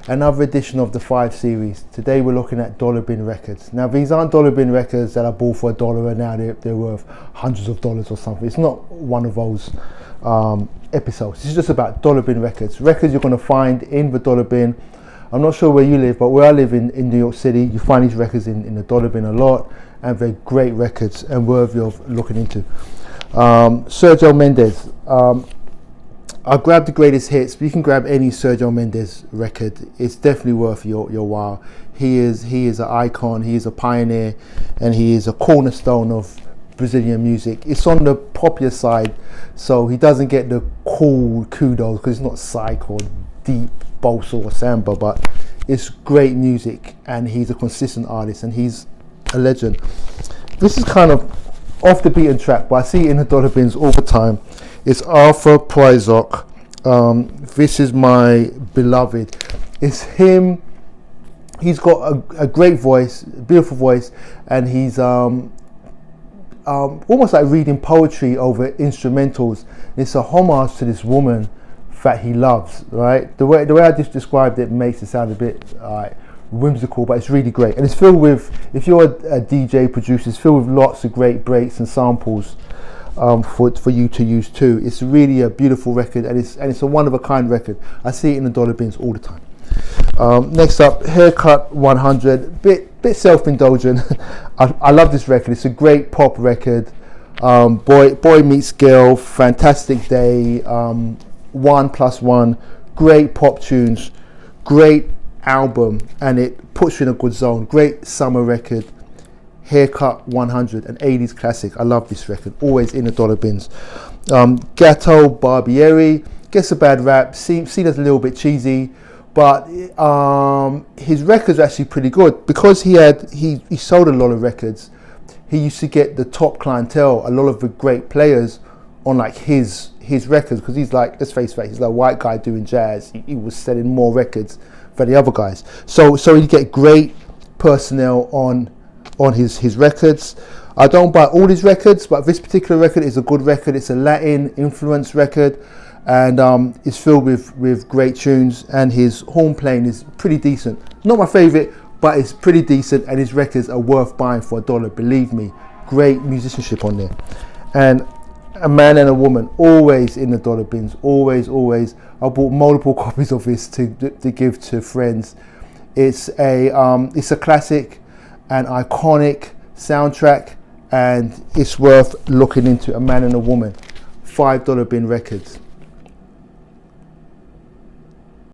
Another edition of the 5 series. Today we're looking at dollar bin records. Now these aren't dollar bin records that I bought for $1 and now they're worth hundreds of dollars or something. It's not one of those episodes. This is just about dollar bin records. Records you're going to find in the dollar bin. I'm not sure where you live, but where I live in New York City, you find these records in the dollar bin a lot, and they're great records and worthy of looking into. Sergio Mendes. I grabbed the greatest hits, but you can grab any Sergio Mendes record. It's definitely worth your while. He is an icon, he is a pioneer, and he is a cornerstone of Brazilian music. It's on the popular side, so he doesn't get the cool kudos because it's not psych or deep bossa or samba, but it's great music, and he's a consistent artist, and he's a legend. This is kind of off the beaten track, but I see it in the dollar bins all the time. It's Arthur Pryzok. This is my beloved. It's him. He's got a great voice, beautiful voice, and he's almost like reading poetry over instrumentals. It's a homage to this woman that he loves, right? The way I just described it makes it sound a bit whimsical, but it's really great. And it's filled with, if you're a DJ producer, it's filled with lots of great breaks and samples for you to use too. It's really a beautiful record, and it's a one of a kind record. I see it in the dollar bins all the time. Next up, Haircut 100. Bit self-indulgent. I love this record. It's a great pop record. Boy Meets Girl, Fantastic Day, 1+1. Great pop tunes. Great album, and it puts you in a good zone. Great summer record. Haircut 100, an 80s classic. I love this record, always in the dollar bins. Gato Barbieri gets a bad rap, seen as a little bit cheesy, but his records are actually pretty good because he sold a lot of records. He used to get the top clientele, a lot of the great players on like his records, because he's like, let's face it, he's like a white guy doing jazz. He was selling more records than the other guys, so he'd get great personnel on his records. I don't buy all his records, but this particular record is a good record. It's a Latin influence record, and it's filled with great tunes, and his horn playing is pretty decent. Not my favorite, but it's pretty decent, and his records are worth buying for $1, believe me. Great musicianship on there. And A Man and a Woman, always in the dollar bins, always. I bought multiple copies of this to give to friends. It's a classic, an iconic soundtrack, and it's worth looking into. A Man and a Woman, $5 bin records.